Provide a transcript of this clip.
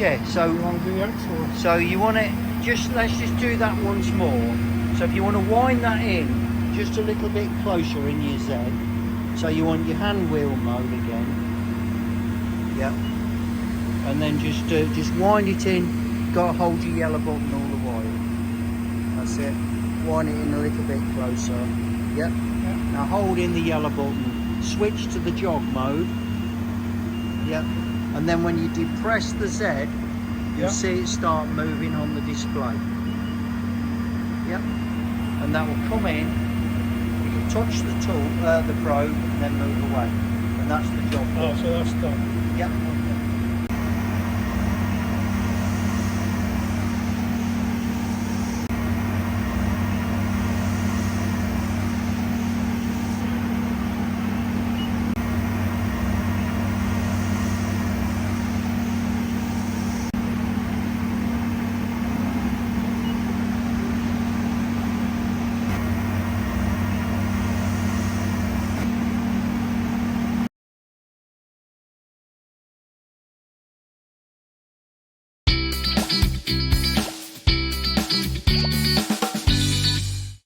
Yeah, so You want to do the X or? so you want it, let's just do that once more. So if you want to wind that in just a little bit closer in your Z, so you want your hand wheel mode again. Yep. And then just wind it in. Got to hold your yellow button all the while. That's it. Wind it in a little bit closer. Yep. Now hold in the yellow button. Switch to the jog mode. Yep. And then when you depress the Z, you'll see it start moving on the display. Yep. And that will come in. You can touch the tool, the probe, and then move away. And that's the job. Oh, so that's done. Yep.